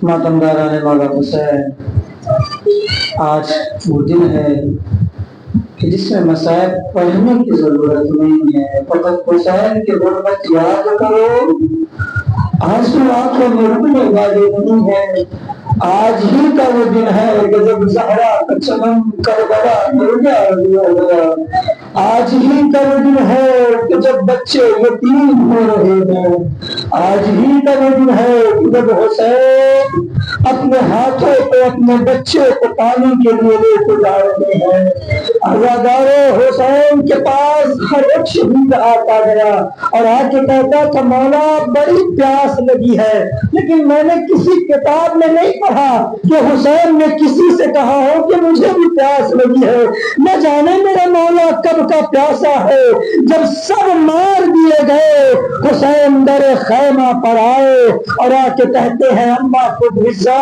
ماتمداران مولا حسین، آج وہ دن ہے کہ جس میں مصائب پڑھنے کی ضرورت نہیں ہے، فقط حسین کی غربت یاد کرو۔ آج تو آنکھوں میں رکنے والے نہیں ہے، آج ہی کا وہ دن ہے کہ جب زہرا کا چمن کربلا مر گیا۔ آج ہی کا وہ دن ہے کہ جب بچے یتیم ہو رہے ہیں، آج ہی کا وہ دن ہے کہ جب حسین اپنے ہاتھوں پہ اپنے بچے کو پانی کے لیے لے کے جا رہے ہیں۔ عزادارو، حسین کے پاس ہر ایک شہید آتا گیا اور آ کے کہتا تھا مولا بڑی پیاس لگی ہے، لیکن میں نے کسی کتاب میں نہیں پڑھا کہ حسین نے کسی سے کہا ہو کہ مجھے بھی پیاس لگی ہے۔ نہ جانے میرا مولا کب کا پیاسا ہے۔ جب سب مار دیے گئے، حسین در خیمہ پر آئے اور آ کے کہتے ہیں اماں خود رضا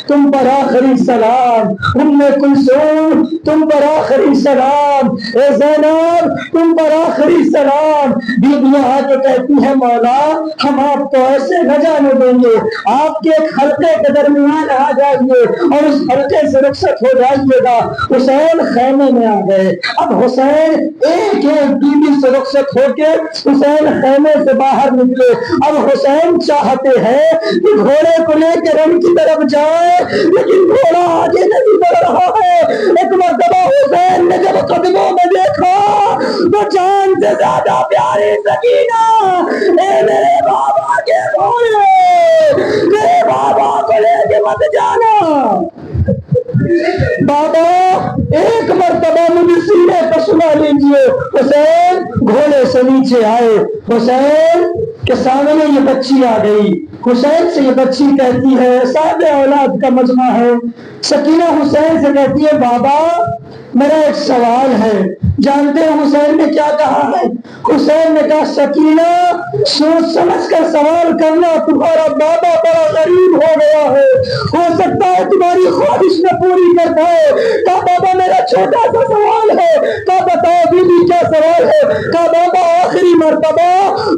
تم پر آخری سلام، ام کلثوم تم پر آخری سلام، اے زینب تم پر آخری سلام۔ بیویاں آ کے کہتی ہیں مولا ہم آپ کو ایسے نہ جانے دیں گے، آپ کے ایک حلقے کے درمیان آ جائیے اور اس حلقے سے رخصت ہو جائیے گا۔ حسین خیمے میں آ گئے۔ اب حسین ایک ایک بیوی سے رخصت ہو کے حسین خیمے سے باہر نکلے۔ اب حسین چاہتے ہیں کہ گھوڑے کو لے کے رن کی طرف جائے، لیکن گھوڑا آگے نہیں بڑھ رہا ہے۔ ایک مرتبہ حسین نے جب قدموں میں دیکھا تو جان سے زیادہ پیاری سکینہ، اے میرے بابا کے گھوڑے، میرے بابا کو لے کے مت جانا، بابا ایک مرتبہ مجھے سینے پر سنا لیجئے۔ حسین گھوڑے سے نیچے آئے، حسین کے سامنے یہ بچی آ گئی۔ حسین سے یہ بچی کہتی ہے، صاحب اولاد کا مجمع ہے، سکینہ حسین سے کہتی ہے بابا میرا ایک سوال ہے۔ جانتے ہیں حسین نے کیا کہا ہے؟ حسین نے کہا سکینہ سوچ سمجھ کر سوال کرنا، تمہارا بابا بڑا غریب ہو گیا ہے، ہو سکتا ہے تمہاری خواہش نہ پوری کر پائے۔ کہا بابا میرا چھوٹا سا سوال ہے۔ کہا بتاؤ بیوی کیا سوال ہے؟ کہا بابا آخری مرتبہ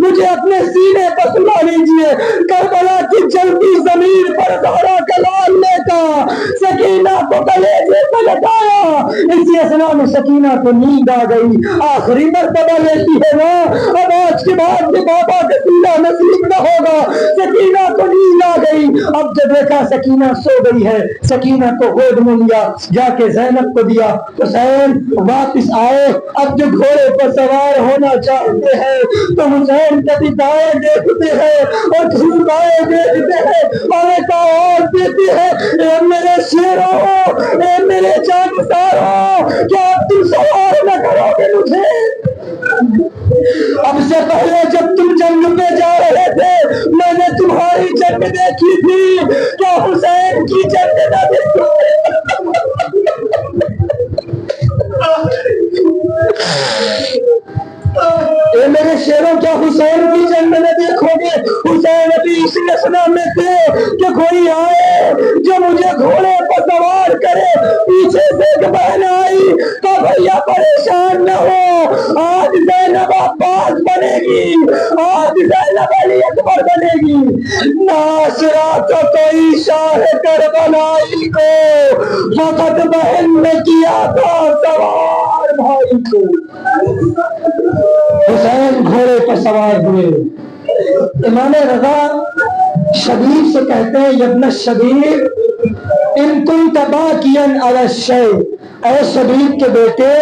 مجھے اپنے سینے پر سنا لیجئے، کربلا کی جلتی زمین پر زہرا کا لال لے کر سکینہ کو کلیجے سے لٹایا۔ اسی اثناء میں سکینہ کو نیند آ گئی۔ آخری مرتبہ لیتی ہے نا، اب آج کے بعد بھی بابا کا سینہ نصیب نہ ہوگا۔ سکینہ کو نیند آ گئی۔ اب جب دیکھا سکینہ سو گئی ہے، سکینہ کو گود میں لیا، جا کے زینب کو دیا۔ حسین واپس آئے، اب جو گھوڑے پر سوار ہونا چاہتے ہیں تو حسین کبھی دائیں دیکھتے ہیں اور کبھی بائیں دیکھتے ہیں اور ایک آواز دیتی ہے اے میرے شیروں، اے میرے جانساروں، کیا اب تم سوار نہ کرو گے مجھے؟ اب سے پہلے جب تم جنگ پہ جا رہے تھے میں نے تمہاری جنگ دیکھی تھی، کیا حسین کی جنگ نہ دیکھو؟ اے میرے شیروں کیا حسین کی جنگ نہ دیکھو گے؟ حسین ابھی اسی اثنا میں تھے کہ کوئی آئے جو مجھے گھوڑے پر سوار کرے۔ پیچھے سے ایک بہن آئی تو بھیا پریشان نہ ہو، آج زینب عباس بنے گی، آج زینب علی اکبر بنے گی۔ ناصرہ کا کوئی شاہ کربلائی کو فقط بہن نے کیا تھا سوار بھائی کو۔ حسین گھوڑے پر سوار ہوئے۔ امام رضا شبیر سے کہتے ہیں ابن شبیر ان كنت باكيا على الشيء، اے شبیر کے بیٹے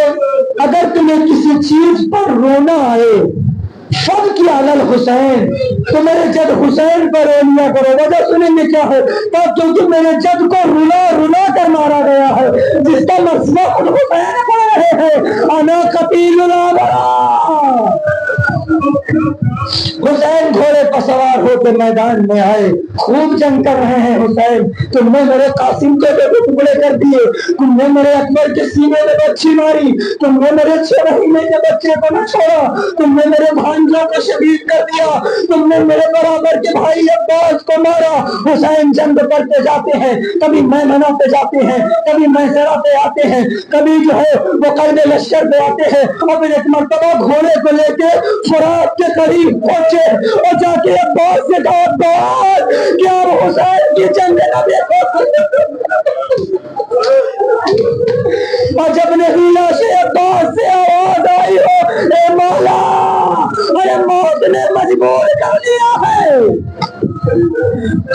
اگر تمہیں کسی چیز پر رونا آئے فبکی علی الحسین، تو میرے جد حسین پر رو لیا کرو۔ وجہ سنیں گے کیا ہے؟ کیونکہ میرے جد کو رلا رلا کر مارا گیا ہے، جس کا مسئلہ خود حسین پڑھ رہے ہیں انا قتیل الابرار۔ حسین گھوڑے پر سوار ہو کے میدان میں آئے، خوب جنگ کر رہے ہیں۔ حسین تم نے میرے قاسم کے دو ٹکڑے کر دیے، تم نے میرے اکبر کے سینے میں بچی ماری، تم نے میرے 6 مہینے کے بچے کو نہ چھوڑا، تم نے میرے بھانجوں کو شہید کر دیا، تم نے میرے برابر کے بھائی عباس کو مارا۔ حسین جنگ کرتے جاتے ہیں، کبھی میمنہ پہ جاتے ہیں، کبھی میسرہ پہ آتے ہیں، کبھی جو ہے وہ قلب لشکر پہ آتے ہیں۔ اب ایک مرتبہ گھوڑے کو لے کے فرات کے قریب پہنچے اور جا کے کے عباس سے کہا عباس کیا آپ حسین کی جنگ نبی اور جب نبیلا سے عباس سے آواز آئی ہو اے مولا ارے موت نے مجبور کر دیا ہے،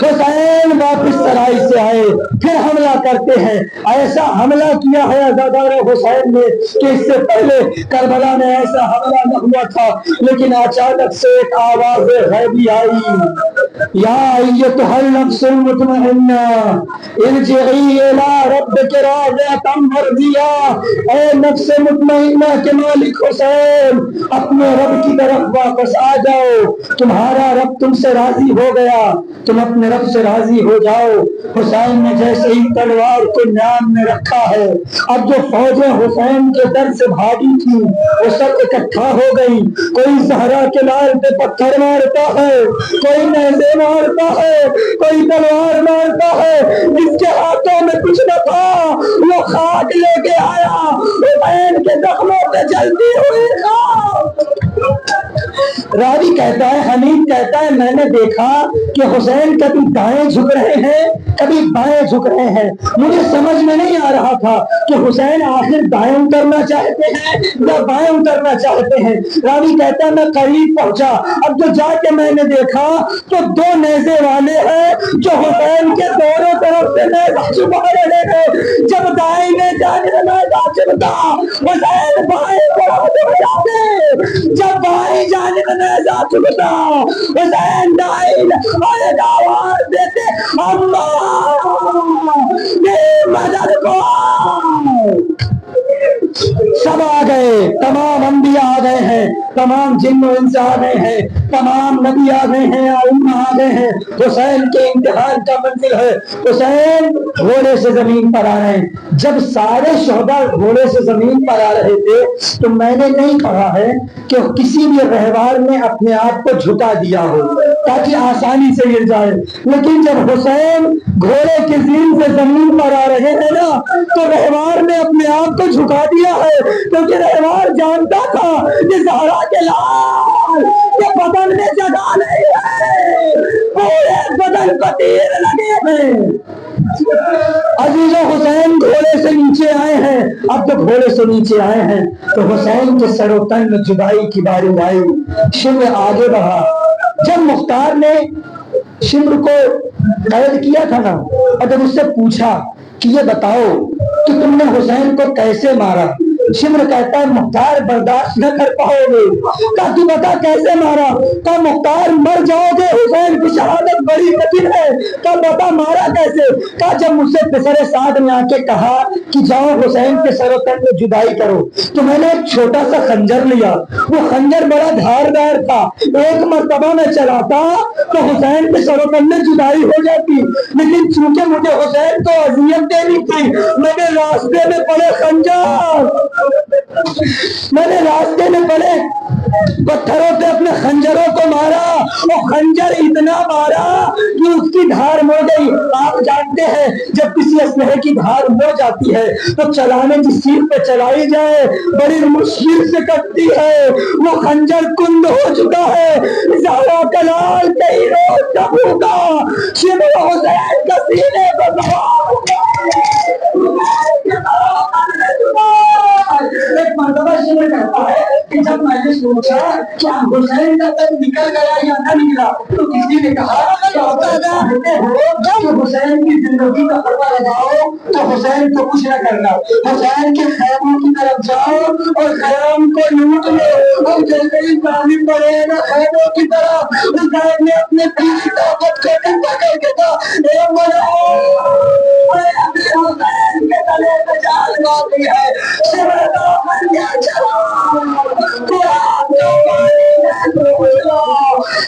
حسین واپس سرائی سے آئے، پھر حملہ کرتے ہیں۔ ایسا حملہ کیا ہے عزادار حسین نے کہ اس سے پہلے کربلا میں ایسا حملہ نہ ہوا تھا، لیکن اچانک سے ایک آواز غیبی آئی، یا ایتھا النفس المطمئنہ ارجعی الی ربک راضیۃ مرضیہ، اے نفس مطمئنہ کے مالک حسین اپنے رب کی طرف واپس آ جاؤ، تمہارا رب تم سے راضی ہو گیا، تم اپنے رب سے راضی ہو جاؤ۔ حسین نے جیسے ہی تلوار کو نیام میں رکھا ہے، اب جو فوجیں حسین کے در سے بھاگی تھی وہ سب اکٹھا ہو گئی، کوئی زہرا کے لال پہ پتھر مارتا ہے، کوئی نیزے مارتا ہے، کوئی تلوار مارتا ہے، جس کے ہاتھوں میں کچھ نہ تھا وہ خاک لے کے آیا، حسین کے زخموں پہ جلتی ہوئی خاک۔ راوی کہتا ہے، حمید کہتا ہے میں نے دیکھا کہ حسین کبھی دائیں جھک رہے ہیں کبھی بائیں جھک رہے ہیں، مجھے سمجھ میں نہیں آ رہا تھا کہ حسین آخر دائیں اترنا چاہتے ہیں یا بائیں اترنا چاہتے ہیں۔ راوی کہتا ہے میں قریب پہنچا، اب جو جا کے میں نے دیکھا تو دو نیزے والے ہیں جو حسین کے دونوں طرف سے نیزہ چبا رہے ہیں، جب دائیں میں جانے نیزہ چبتا حسین بائیں طرف سے بجاتے، جب بائیں جانے نیزہ چبتا حسین دائیں ایک آواز دیتے اللہ نے مدد کو۔ سب آ گئے، تمام انبیاء آ گئے ہیں، تمام جن و انس آ گئے ہیں، تمام نبی آ گئے ہیں، ائمہ آ گئے ہیں، حسین کے امتحان کا منزل ہے۔ حسین گھوڑے سے زمین پر آ رہے ہیں، جب سارے شہداء گھوڑے سے زمین پر آ رہے تھے تو میں نے نہیں پڑھا ہے کہ کسی بھی رہوار نے اپنے آپ کو جھکا دیا ہو تاکہ آسانی سے گر جائے، لیکن جب حسین گھوڑے کی زین سے زمین پر آ رہے ہیں نا تو رہوار نے اپنے آپ کو جھکا دیا ہے، کیونکہ رہوار جانتا تھا کہ زہرا کے لال کے بدن میں جگہ نہیں ہے، پورے بدن کو تیر لگے ہیں۔ عزیزو حسین گھوڑے سے نیچے آئے ہیں، اب جب گھوڑے سے نیچے آئے ہیں تو حسین کے سر و تن میں جدائی کی باری آئی، شمر آگے بڑھا، جب مختار نے شمر کو قید کیا تھا نا اور جب اس سے پوچھا کہ یہ بتاؤ کہ تم نے حسین کو کیسے مارا، شمر کہتا ہے مختار برداشت نہ کر پاؤ گے، کہا تو بتا کیسے مارا، کہا مختار مر جاؤ گے، حسین کی شہادت بڑی کٹھن ہے، کہا بتا مارا کیسے، کہا جب مجھ سے پسر سعد نے آ کے کہا کہ جاؤ حسین کے سر و تن میں جدائی کرو تو میں نے ایک چھوٹا سا خنجر لیا، وہ خنجر بڑا دھاردار تھا، ایک مرتبہ میں چلاتا تو حسین کے سر و تن میں جدائی ہو جاتی، لیکن چونکہ مجھے حسین کو اذیت دینی تھی میں نے راستے میں پڑے خنجر، میں نے راستے میں پڑے پتھروں سے اپنے خنجروں کو مارا، وہ خنجر اتنا مارا کہ اس کی دھار مڑ گئی۔ آپ جانتے ہیں جب کسی اسلحے کی دھار مڑ جاتی ہے تو چلانے کی سیٹ پہ چلائی جائے بڑی مشکل سے کٹتی ہے، وہ خنجر کند ہو چکا ہے، زہرا کا لال کئی روز تک ہوگا، شمر حسین کا سینے کو ایک مرتبہ شمر کہتا ہے کہ جب میں نے سوچا کیا حسین کا تن نکل گیا یا نہ نکلا تو کسی نے کہا کہ حسین کی زندگی کا پتہ لگاؤ تو حسین کو کچھ نہ کرنا، حسین کے خیموں کی طرف جاؤ اور خیام کو لوٹ لو، اور جیسے ہی پانی پڑے گا خیموں کی طرف حسین نے اپنے پیلی طاقت کو ٹھنڈا کر کے کہا اے حسین کے گلے میں جان باقی ہے، شمر کا من کیا چلا قرآن کو پانی میں ڈوب لو،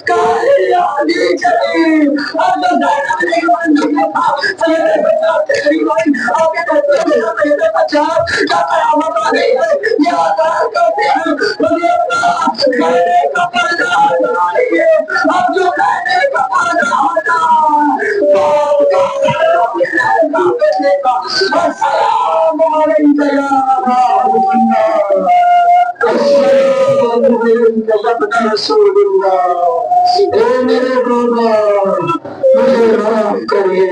کالی آدھی چلی اب تو زینب نہیں بن چکا تھا، سیدے بچاتے خریبائی آپ کے بچے میں سیدے بچا کا قیامت آ گئی ہے، یہ آزار کرتے ہیں رضی اللہ خیرے کا پردہ ہٹا لیے، اب جو خیرے کا پردہ ہٹا بہت کا خیروں کے لئے کا بیٹھے کا السلام علیکم یا رسول اللہ، السلام علیکم یا رسول اللہ۔ اے میرے بابا مجھے معاف کریے